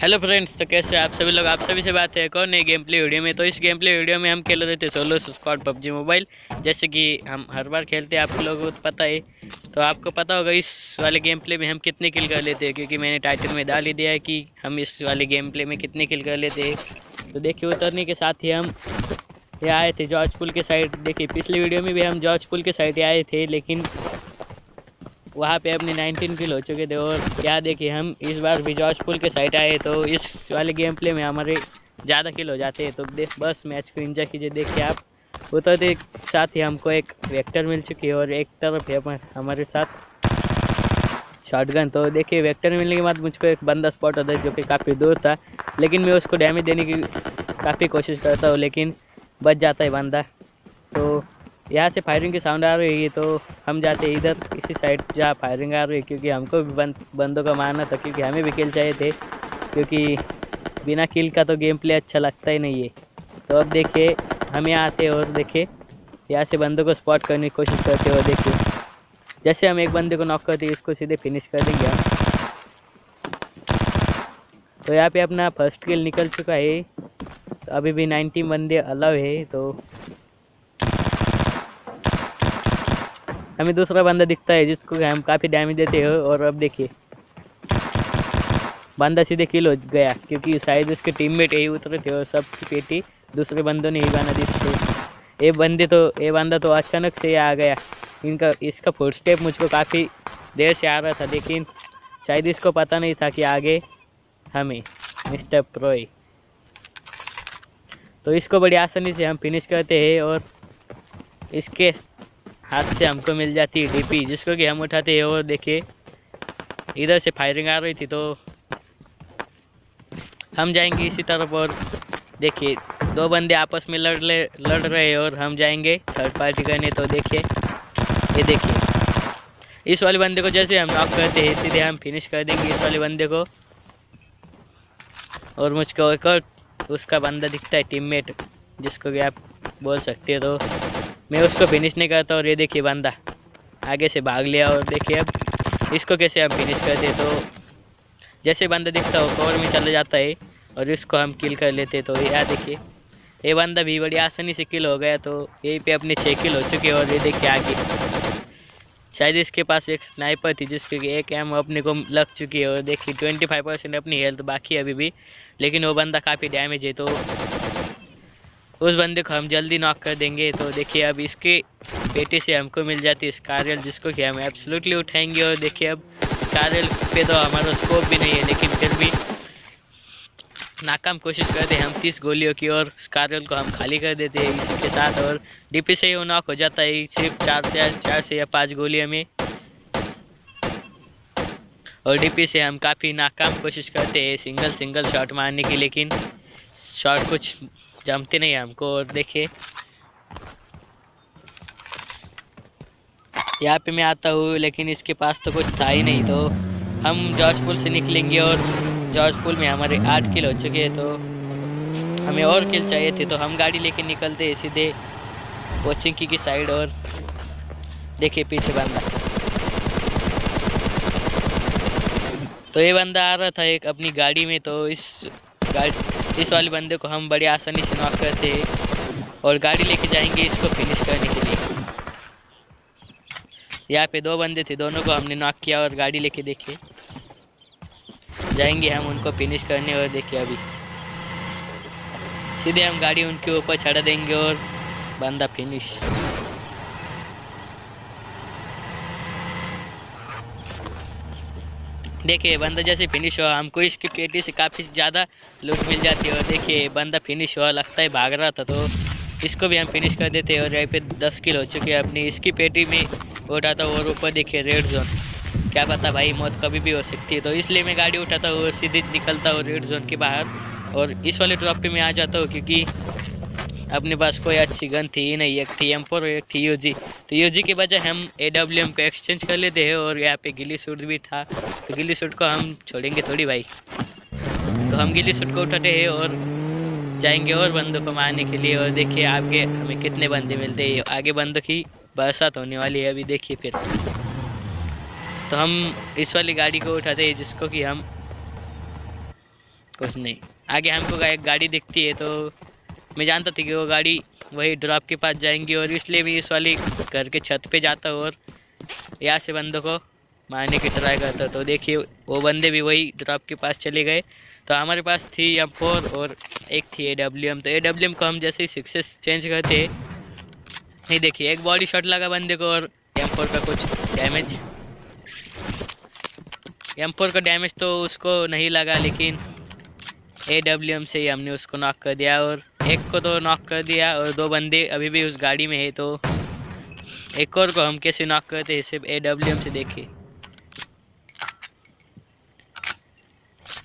Hello friends, तो कैसे आप सभी लोग। आप सभी से बात है एक और नई गेम प्ले वीडियो में। तो इस गेम प्ले वीडियो में हम खेल रहे थे सोलो स्क्वाड पबजी मोबाइल, जैसे कि हम हर बार खेलते हैं, आप लोगों को तो पता है। तो आपको पता होगा इस वाले गेम प्ले में हम कितने किल कर लेते हैं, क्योंकि मैंने टाइटल में डाल ही दिया है कि हम इस वाले गेम प्ले में कितने किल कर लेते हैं। तो देखिए, उतरने के साथ ही हम ये आए थे जॉर्ज पुल के साइड। देखिए, पिछले वीडियो में भी हम जॉर्ज पुल के साइड आए थे, लेकिन वहाँ पे अपने 19 किल हो चुके थे। और क्या देखिए, हम इस बार भी जॉर्ज पुल के साइड आए, तो इस वाले गेम प्ले में हमारे ज़्यादा किल हो जाते हैं। तो बस मैच को एंजॉय कीजिए। देखिए आप, उतरते साथ ही हमको एक वेक्टर मिल चुकी है और एक तरफ है हमारे साथ शॉटगन। तो देखिए, वेक्टर मिलने के बाद मुझको एक बंदा स्पॉट होता है जो कि काफ़ी दूर था, लेकिन मैं उसको डैमेज देने की काफ़ी कोशिश करता हूँ, लेकिन बच जाता है बंदा। तो यहाँ से फायरिंग की साउंड आ रही है, तो हम जाते हैं इधर इसी साइड जहाँ फायरिंग आ रही है, क्योंकि हमको भी बंदों का मारना था, क्योंकि हमें भी किल चाहिए थे, क्योंकि बिना किल का तो गेम प्ले अच्छा लगता ही नहीं है। तो अब देखिए, हम यहाँ आते हैं और देखिए यहाँ से बंदों को स्पॉट करने की कोशिश करते हैं। और देखिए, जैसे हम एक बंदे को नॉक करते हैं, इसको सीधे फिनिश कर देंगे हम। तो यहाँ पे अपना फर्स्ट किल निकल चुका है। तो अभी भी 90 बंदे अलाउ है। तो हमें दूसरा बंदा दिखता है जिसको हम काफ़ी डैमेज देते हैं। और अब देखिए, बंदा सीधे किल हो गया, क्योंकि शायद उसके टीममेट यही उतरे थे और सबकी पेटी दूसरे बंदों ने ही बना दी थी। ये बंदा तो अचानक से आ गया। इसका फुट स्टेप मुझको काफ़ी देर से आ रहा था, लेकिन शायद इसको पता नहीं था कि आगे हमें मिस्टर प्रोय। तो इसको बड़ी आसानी से हम फिनिश करते हैं और इसके हाथ से हमको मिल जाती है डीपी, जिसको कि हम उठाते हैं। और देखिए, इधर से फायरिंग आ रही थी, तो हम जाएंगे इसी तरफ। और देखिए, दो बंदे आपस में लड़ रहे हैं और हम जाएंगे थर्ड पार्टी करने। तो देखिए, ये देखिए, इस वाले बंदे को जैसे हम नॉक करते हैं, सीधे हम फिनिश कर देंगे इस वाले बंदे को। और मुझको एक और उसका बंदा दिखता है, टीममेट जिसको कि आप बोल सकते हो, तो मैं उसको फिनिश नहीं करता। और ये देखिए, बंदा आगे से भाग लिया। और देखिए, अब इसको कैसे हम फिनिश करते, तो जैसे बंदा दिखता हो कवर में चला जाता है और इसको हम किल कर लेते। तो यहाँ देखिए, ये बंदा भी बड़ी आसानी से किल हो गया। तो यहीं पे अपने 6 किल हो चुके हैं। और ये देखिए, आगे शायद इसके पास एक स्नाइपर थी, जिसके एक एम अपने को लग चुकी है। और देखिए, 25% अपनी हेल्थ बाकी है अभी भी, लेकिन वो बंदा काफ़ी डैमेज है, तो उस बंदे को हम जल्दी नॉक कर देंगे। तो देखिए, अब इसके पेटी से हमको मिल जाती है स्कारल, जिसको कि हम एब्सोल्युटली उठाएंगे। और देखिए, अब स्कारल पे तो हमारा स्कोप भी नहीं है, लेकिन फिर भी नाकाम कोशिश करते हैं हम 30 गोलियों की, और स्कारल को हम खाली कर देते हैं इसी के साथ। और डीपी से ही वो नॉक हो जाता है सिर्फ 4 से या 5 गोलियों में। और डीपी से हम काफ़ी नाकाम कोशिश करते हैं सिंगल शॉट मारने की, लेकिन शॉट कुछ जमते नहीं हमको। और देखिए, यहाँ पे मैं आता हूँ, लेकिन इसके पास तो कुछ था ही नहीं। तो हम जॉर्ज पुल से निकलेंगे और जॉर्ज पुल में हमारे 8 किल हो चुके हैं। तो हमें और किल चाहिए थे, तो हम गाड़ी लेके निकलते हैं सीधे कोचिंग की साइड। और देखिए, पीछे बंदा, तो ये बंदा आ रहा था एक अपनी गाड़ी में। तो इस वाले बंदे को हम बड़ी आसानी से नॉक करते हैं और गाड़ी लेके जाएंगे इसको फिनिश करने के लिए। यहाँ पे 2 बंदे थे, दोनों को हमने नॉक किया और गाड़ी लेके देखिए जाएंगे हम उनको फिनिश करने। और देखिए, अभी सीधे हम गाड़ी उनके ऊपर चढ़ा देंगे और बंदा फिनिश। देखिए, बंदा जैसे फिनिश हुआ, हमको इसकी पेटी से काफ़ी ज़्यादा लूट मिल जाती है। और देखिए, बंदा फिनिश हुआ, लगता है भाग रहा था, तो इसको भी हम फिनिश कर देते हैं। और यहाँ पे 10 किल हो चुके हैं अपनी। इसकी पेटी में उठाता हूँ और ऊपर देखिए रेड जोन, क्या पता भाई, मौत कभी भी हो सकती है। तो इसलिए मैं गाड़ी उठाता हूँ और सीधे निकलता हूँ रेड जोन के बाहर और इस वाले ड्रॉप पे मैं आ जाता हूँ, क्योंकि अपने पास कोई अच्छी गन थी ही नहीं। एक थी M4 और एक थी UG। तो UG के बजाय हम AWM को एक्सचेंज कर लेते हैं। और यहाँ पे गिली सूट भी था, तो गिली सूट को हम छोड़ेंगे थोड़ी भाई। तो हम गिली सूट को उठाते हैं और जाएंगे और बंदों को मारने के लिए। और देखिए, आगे हमें कितने बंदे मिलते हैं, आगे बंदों की बरसात होने वाली है अभी। देखिए, फिर तो हम इस वाली गाड़ी को उठाते हैं, जिसको कि हम कुछ नहीं। आगे हमको एक गाड़ी दिखती है तो मैं जानता था कि वो गाड़ी वही ड्रॉप के पास जाएंगी, और इसलिए मैं इस वाली घर के छत पे जाता हूँ और यहाँ से बंदों को मारने की ट्राई करता हूँ। तो देखिए वो बंदे भी वही ड्रॉप के पास चले गए। तो हमारे पास थी M4 और एक थी AWM। तो AWM को हम जैसे ही सक्सेस चेंज करते, ये देखिए एक बॉडी शॉट लगा बंदे को और M4 का कुछ डैमेज। M4 का डैमेज तो उसको नहीं लगा, लेकिन AWM से ही हमने उसको नॉक कर दिया, और एक को तो नॉक कर दिया और 2 बंदे अभी भी उस गाड़ी में है। तो एक और को हम कैसे नॉक करते हैं सिर्फ AWM से। देखिए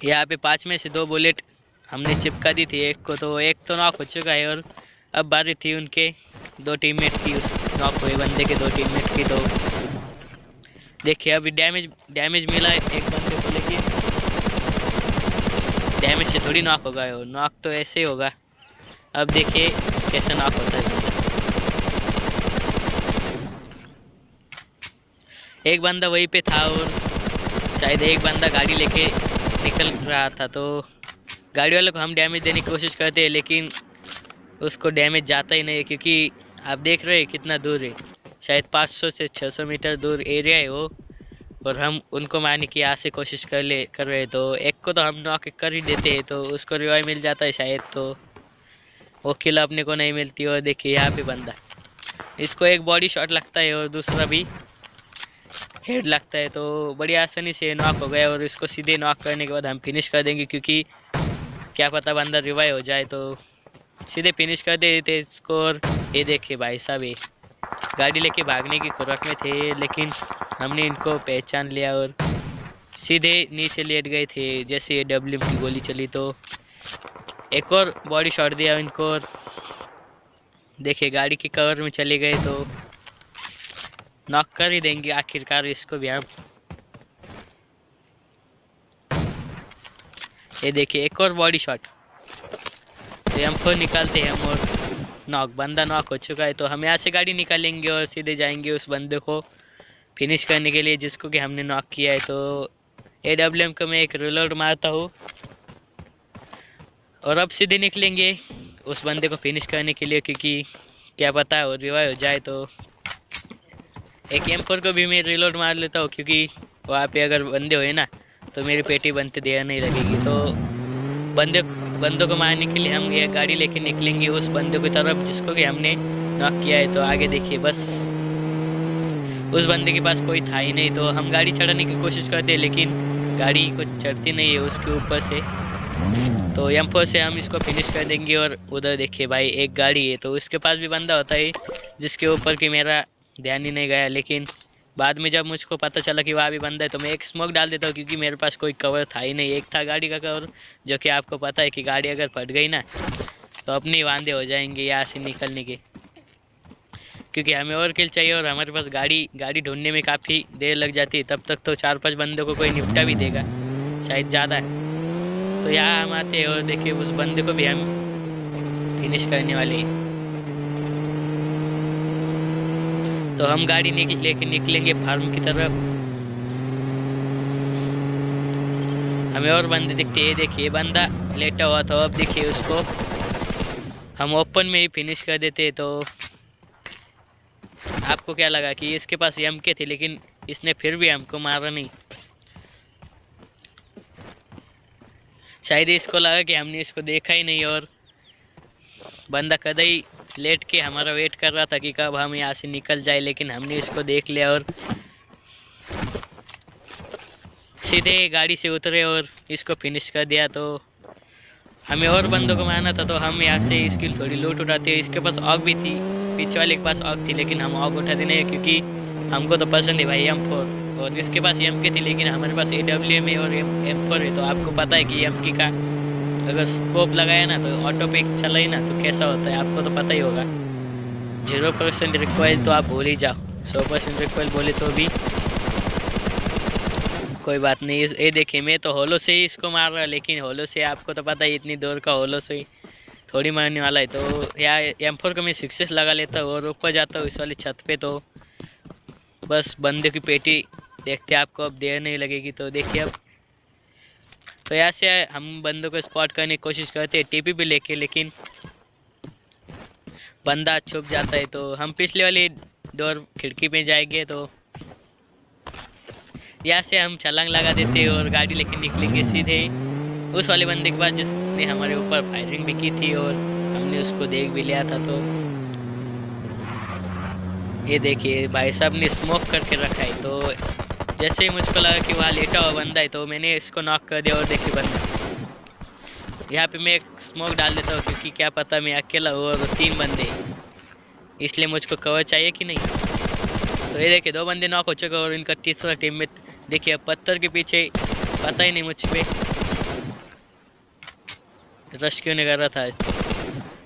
यहाँ पे 5 में से 2 बुलेट हमने चिपका दी थी एक को, तो एक तो नॉक हो चुका है और अब बारी थी उनके 2 टीममेट की, उस नॉक हुए बंदे के 2 टीममेट की। तो देखिए अभी डैमेज मिला है एक बंदे को, लेकिन डैमेज से थोड़ी नॉक होगा, वो नॉक तो ऐसे ही होगा। अब देखिए कैसे नॉक होता है बंदा। एक बंदा वहीं पे था और शायद एक बंदा गाड़ी लेके निकल रहा था, तो गाड़ी वाले को हम डैमेज देने की कोशिश करते हैं, लेकिन उसको डैमेज जाता ही नहीं है, क्योंकि आप देख रहे हैं कितना दूर है। शायद 500 से 600 मीटर दूर एरिया है वो, और हम उनको मारने की यहाँ से कोशिश कर रहे हैं। तो एक को तो हम नॉक कर ही देते हैं, तो उसको रिवाइव मिल जाता है शायद, तो वो किल अपने को नहीं मिलती। और देखिए यहाँ पे बंदा, इसको एक बॉडी शॉट लगता है और दूसरा भी हेड लगता है, तो बड़ी आसानी से नॉक हो गया। और इसको सीधे नॉक करने के बाद हम फिनिश कर देंगे, क्योंकि क्या पता बंदा रिवाइव हो जाए, तो सीधे फिनिश कर देते इसको। और ये देखिए भाई साहब, ये गाड़ी लेके भागने की खुराक में थे, लेकिन हमने इनको पहचान लिया और सीधे नीचे लेट गए थे जैसे AWM की गोली चली। तो एक और बॉडी शॉट दिया इनको, और देखिए गाड़ी के कवर में चले गए, तो नॉक कर ही देंगे आखिरकार इसको भी हम। ये देखिए एक और बॉडी शॉट, तो M4 निकालते हैं हम, और नॉक, बंदा नॉक हो चुका है। तो हम यहाँ से गाड़ी निकालेंगे और सीधे जाएंगे उस बंदे को फिनिश करने के लिए जिसको कि हमने नॉक किया है। तो AWM को मैं एक रिलोड मारता हूँ और अब सीधे निकलेंगे उस बंदे को फिनिश करने के लिए, क्योंकि क्या पता वो रिवाइव हो जाए। तो एक M4 को भी मैं रिलोड मार लेता हूँ, क्योंकि वहाँ पे अगर बंदे हुए ना तो मेरी पेटी बनते देर नहीं लगेगी। तो बंदों को मारने के लिए हम ये गाड़ी लेके निकलेंगे उस बंदे की तरफ जिसको कि हमने नॉक किया है। तो आगे देखिए बस उस बंदे के पास कोई था ही नहीं, तो हम गाड़ी चढ़ाने की कोशिश करते हैं, लेकिन गाड़ी को चढ़ती नहीं है उसके ऊपर से। तो M4 से हम इसको फिनिश कर देंगे। और उधर देखिए भाई एक गाड़ी है, तो उसके पास भी बंदा होता है जिसके ऊपर कि मेरा ध्यान ही नहीं गया, लेकिन बाद में जब मुझको पता चला कि वहाँ भी बंदा है तो मैं एक स्मोक डाल देता हूँ, क्योंकि मेरे पास कोई कवर था ही नहीं। एक था गाड़ी का कवर, जो कि आपको पता है कि गाड़ी अगर फट गई ना तो अपने ही वांदे हो जाएंगे यहाँ से निकलने के, क्योंकि हमें और किल चाहिए और हमारे पास गाड़ी ढूंढने में काफ़ी देर लग जाती है। तब तक तो 4-5 बंदों को कोई निपटा भी देगा, शायद ज़्यादा है। तो यहाँ हम आते हैं और देखिए उस बंदे को भी हम फिनिश करने वाले हैं। तो हम गाड़ी लेके निकलेंगे फार्म की तरफ। हमें और बंदे दिखते हैं, देखिए बंदा लेटा हुआ था, अब देखिए उसको हम ओपन में ही फिनिश कर देते। तो आपको क्या लगा कि इसके पास MK थे, लेकिन इसने फिर भी हमको मारा नहीं। शायद इसको लगा कि हमने इसको देखा ही नहीं, और बंदा कदई लेट के हमारा वेट कर रहा था कि कब हम यहाँ से निकल जाए, लेकिन हमने इसको देख लिया और सीधे गाड़ी से उतरे और इसको फिनिश कर दिया। तो हमें और बंदों को मारना था, तो हम यहाँ से इसकी थोड़ी लूट उठाते हैं। इसके पास ऑग भी थी, पीछे वाले के पास ऑग थी, लेकिन हम ऑग उठाते नहीं, क्योंकि हमको तो पसंद है भाई M4। और इसके पास MK थी, लेकिन हमारे पास AWM है और M4 है। तो आपको पता है कि MK का अगर स्कोप लगाया ना तो ऑटो पे चला ही ना तो कैसा होता है, आपको तो पता ही होगा। 0% रिकॉइल तो आप भूल ही जाओ, 100% रिकॉइल बोले तो भी कोई बात नहीं। ये देखिए मैं तो होलो से ही इसको मार रहा, लेकिन होलो से आपको तो पता है इतनी दूर का होलो से ही थोड़ी मारने वाला है। तो यहाँ M4 को मैं सक्सेस लगा लेता हूँ और ऊपर जाता हूँ इस वाली छत पे। तो बस बंदे की पेटी देखते आपको अब देर नहीं लगेगी। तो देखिए अब तो यहाँ से हम बंदों को स्पॉट करने की कोशिश करते हैं टीपी भी लेके, लेकिन बंदा छुप जाता है। तो हम पिछले वाली डोर खिड़की पे जाएंगे, तो यहाँ से हम छलांग लगा देते हैं और गाड़ी लेके निकलेंगे सीधे उस वाले बंदे के पास जिसने हमारे ऊपर फायरिंग भी की थी और हमने उसको देख भी लिया था। तो ये देखिए भाई साहब ने स्मोक करके रखा है। तो जैसे ही मुझको लगा कि वहाँ लेटा हुआ बंदा है, तो मैंने इसको नॉक कर दिया। और देखिए बंदा यहाँ पे मैं एक स्मोक डाल देता हूँ, क्योंकि क्या पता मैं अकेला हूँ और 3 बंदे, इसलिए मुझको कवर चाहिए कि नहीं। तो ये देखिए 2 बंदे नॉक हो चुके और इनका तीसरा टीममेट देखिए पत्थर के पीछे, पता ही नहीं मुझ पे रश क्यों नहीं कर रहा था।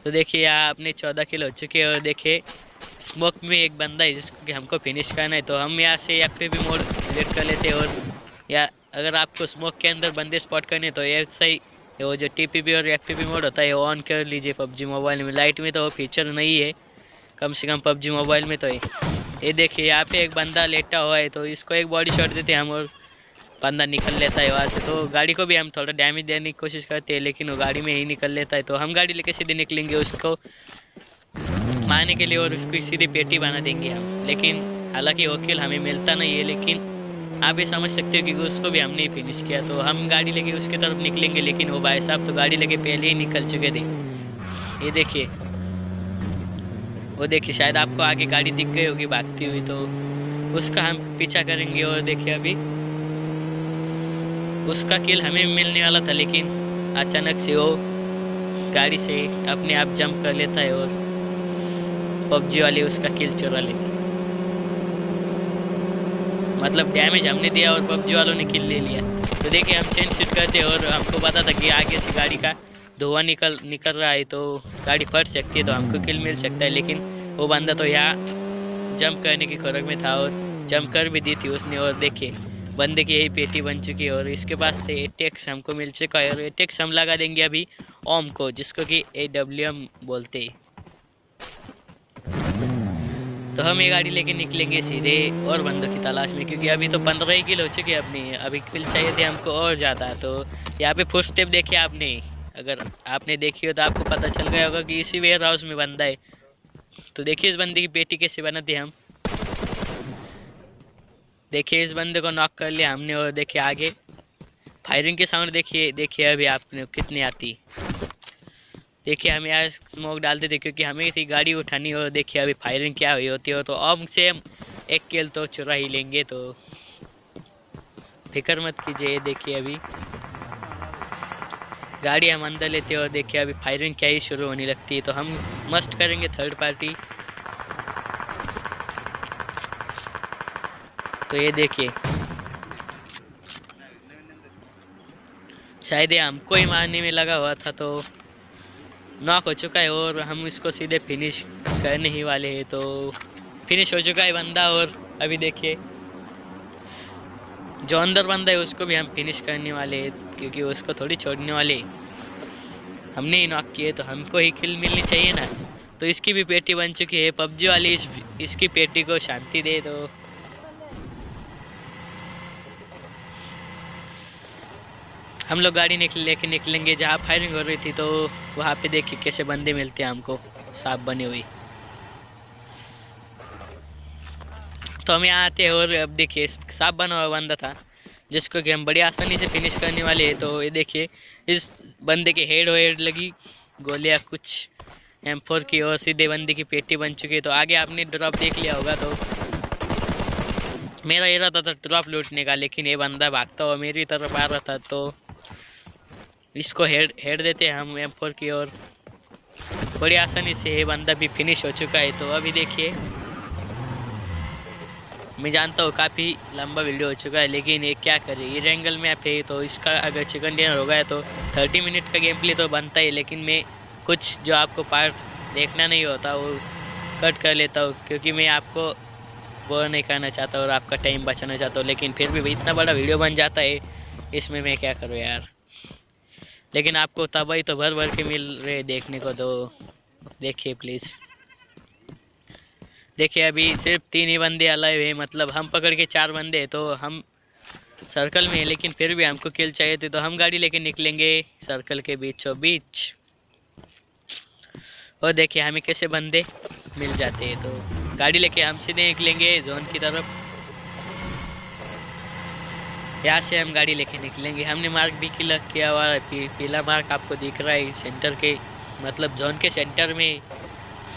तो देखिए यहाँ अपने 14 किल हो चुके हैं और देखिए स्मोक में एक बंदा है जिसको कि हमको फिनिश करना है। तो हम यहाँ से एफपीवी मोड सिलेक्ट कर लेते हैं, और या अगर आपको स्मोक के अंदर बंदे स्पॉट करने तो ये सही वो जो टीपीपी और एफपीवी मोड होता है वो ऑन कर लीजिए पबजी मोबाइल में। लाइट में तो वो फीचर नहीं है, कम से कम पबजी मोबाइल में तो है। ये देखिए यहाँ पे एक बंदा लेटा हुआ है, तो इसको एक बॉडी शॉट देते हैं हम और बंदा निकल लेता है वहाँ से। तो गाड़ी को भी हम थोड़ा डैमेज देने की कोशिश करते हैं, लेकिन वो गाड़ी में ही निकल लेता है। तो हम गाड़ी लेके सीधे निकलेंगे उसको मारने के लिए और उसको सीधे पेटी बना देंगे हम। लेकिन हालांकि वो किल हमें मिलता नहीं है, लेकिन आप ये समझ सकते हो कि उसको भी हमने फिनिश किया। तो हम गाड़ी लेके उसकी तरफ निकलेंगे, लेकिन वो भाई साहब तो गाड़ी लेके पहले ही निकल चुके थे। ये देखिए वो देखिए शायद आपको आगे गाड़ी दिख गई होगी भागती हुई, तो उसका हम पीछा करेंगे। और देखिए अभी उसका किल हमें मिलने वाला था, लेकिन अचानक से वो गाड़ी से अपने आप जंप कर लेता है और पबजी वाले उसका किल चुरा लेते। मतलब डैमेज हमने दिया और पबजी वालों ने किल ले लिया। तो देखिए हम चेंज सीट करते और हमको पता था कि आगे से गाड़ी का धुआं निकल रहा है, तो गाड़ी फट सकती है, तो हमको किल मिल सकता है। लेकिन वो बंदा तो यहाँ जंप करने की खोरक में था और जंप कर भी दी थी उसने। और देखिए बंदे की यही पेटी बन चुकी है और इसके पास से एटेक्स हमको मिल चुका है। और एटेक्स हम लगा देंगे अभी ओम को, जिसको कि AWM बोलते हैं। तो हम ये गाड़ी लेके निकलेंगे सीधे और बंदों की तलाश में, क्योंकि अभी तो 15 ही किल हो चुके हैं अपनी, अभी किल चाहिए थे हमको और ज़्यादा। तो यहाँ पे फुट स्टेप देखिए आपने, अगर आपने देखी हो तो आपको पता चल गया होगा कि इसी वेयर हाउस में बंदा है। तो देखिए इस बंदे की पेटी कैसे बनाते हम। देखिए इस बंदे को नॉक कर लिया हमने। और देखिए आगे फायरिंग के साउंड देखिए अभी आपने कितनी आती। देखिए हम यहाँ स्मोक डालते थे क्योंकि हमें थी गाड़ी उठानी। और देखिए अभी फायरिंग क्या हुई होती हो, तो अब से हम 1 किल तो चुरा ही लेंगे, तो फिक्र मत कीजिए। देखिए अभी गाड़ी हम अंदर लेते हैं और देखिए अभी फायरिंग क्या ही शुरू होने लगती है। तो हम मस्ट करेंगे थर्ड पार्टी। तो ये देखिए शायद ये हमको ही मारने में लगा हुआ था, तो नॉक हो चुका है और हम इसको सीधे फिनिश करने ही वाले हैं। तो फिनिश हो चुका है बंदा। और अभी देखिए जो अंदर बंदा है उसको भी हम फिनिश करने वाले हैं, क्योंकि उसको थोड़ी छोड़ने वाले हमने ही नॉक किए, तो हमको ही किल मिलनी चाहिए ना। तो इसकी भी पेटी बन चुकी है। पबजी वाली इसकी पेटी को शांति दे। तो हम लोग गाड़ी लेके निकलेंगे जहाँ फायरिंग हो रही थी। तो वहाँ पे देखिए कैसे बंदे मिलते हैं हमको, सांप बनी हुई। तो हम यहाँ आते हैं और अब देखिए सांप बना हुआ बंदा था जिसको कि हम बड़ी आसानी से फिनिश करने वाले हैं। तो ये देखिए इस बंदे के हेड लगी गोलियाँ कुछ M4 की और सीधे बंदे की पेटी बन चुकी है। तो आगे आपने ड्रॉप देख लिया होगा। तो मेरा इरादा था ड्रॉप लूटने का, लेकिन ये बंदा भागता हुआ मेरी तरफ आ रहा था। तो इसको हेड देते हैं हम M4 की और बड़ी आसानी से ये बंदा भी फिनिश हो चुका है। तो अभी देखिए मैं जानता हूँ काफ़ी लंबा वीडियो हो चुका है, लेकिन ये क्या करे ये एंगल में आप है। तो इसका अगर चिकन डिनर हो गया तो 30 मिनट का गेम प्ले तो बनता है, लेकिन मैं कुछ जो आपको पार्ट देखना नहीं होता वो कट कर लेता हूँ, क्योंकि मैं आपको बोर नहीं करना चाहता और आपका टाइम बचाना चाहता हूँ। लेकिन फिर भी इतना बड़ा वीडियो बन जाता है, इसमें मैं क्या करूँ यार। लेकिन आपको तबाही तो भर के मिल रहे देखने को, तो देखिए प्लीज़। देखिए अभी सिर्फ 3 ही बंदे अलाइव हैं, मतलब हम पकड़ के 4 बंदे, तो हम सर्कल में है, लेकिन फिर भी हमको किल चाहिए थी, तो हम गाड़ी लेके निकलेंगे सर्कल के बीचों बीच। और देखिए हमें कैसे बंदे मिल जाते हैं, तो गाड़ी लेके हम सीधे निकलेंगे जोन की तरफ। यहाँ से हम गाड़ी लेके निकलेंगे। हमने मार्क भी किया हुआ है, पीला मार्क आपको दिख रहा है सेंटर के, मतलब जोन के सेंटर में।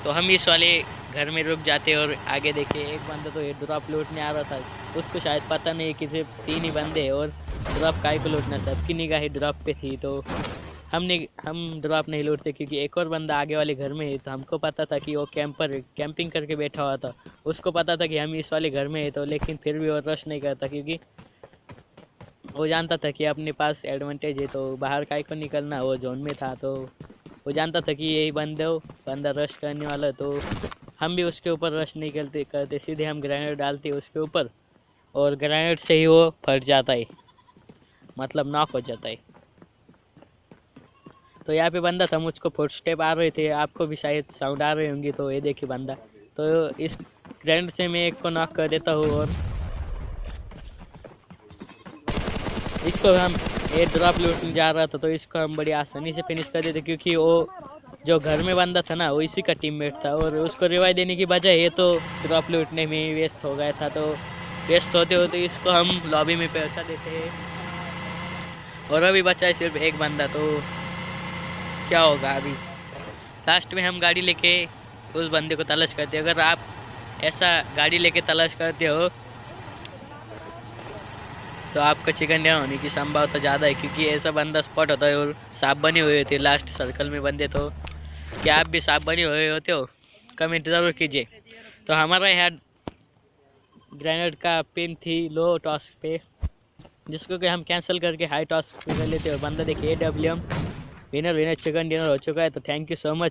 तो हम इस वाले घर में रुक जाते और आगे देखिए एक बंदा तो ड्रॉप लूटने आ रहा था, उसको शायद पता नहीं कि सिर्फ 3 ही बंदे हैं और ड्रॉप काय को लूटना, सबकी निगाह ड्रॉप पे थी। तो हम ड्रॉप नहीं लूटते क्योंकि एक और बंदा आगे वाले घर में है। तो हमको पता था कि वो कैंपिंग करके बैठा हुआ था, उसको पता था कि हम इस वाले घर में है, तो लेकिन फिर भी वो रश नहीं करता क्योंकि वो जानता था कि अपने पास एडवांटेज है। तो बाहर काय को निकलना, वो जोन में था तो वो जानता था कि यही बंदा रश करने वाला, तो हम भी उसके ऊपर रश नहीं करते सीधे हम ग्रेनेड डालते उसके ऊपर, और ग्रेनेड से ही वो फट जाता है, मतलब नॉक हो जाता है। तो यहाँ पे बंदा था, मुझको फुटस्टेप आ रहे थे, आपको भी शायद साउंड आ रहे होंगे। तो ये देखिए बंदा, तो इस ग्रेनेड से मैं एक को नॉक कर देता हूँ और इसको हम एयर ड्रॉप लूटने जा रहा था, तो इसको हम बड़ी आसानी से फिनिश कर देते क्योंकि वो जो घर में बंदा था ना वो इसी का टीममेट था, और उसको रिवाइव देने की बजाय ये तो ड्रॉप लूटने में वेस्ट हो गया था। तो वेस्ट होते होते इसको हम लॉबी में पहुंचा देते हैं, और अभी बचा है सिर्फ एक बंदा। तो क्या होगा अभी, लास्ट में हम गाड़ी लेके उस बंदे को तलाश करते हैं। अगर आप ऐसा गाड़ी लेके तलाश करते हो तो आपका चिकन डिनर होने की संभावना ज़्यादा है, क्योंकि ऐसा बंदा स्पॉट होता है और सांप बने हुए होते हैं लास्ट सर्कल में बंदे। तो क्या आप भी सांप बने हुए होते हो, कमेंट ज़रूर कीजिए। तो हमारा यहाँ ग्रेनेड का पिन थी लो टॉस पे, जिसको कि हम कैंसिल करके हाई टॉस पे कर लेते हैं। और बंदा देखिए AWM विनर चिकन डिनर हो चुका है। तो थैंक यू सो मच।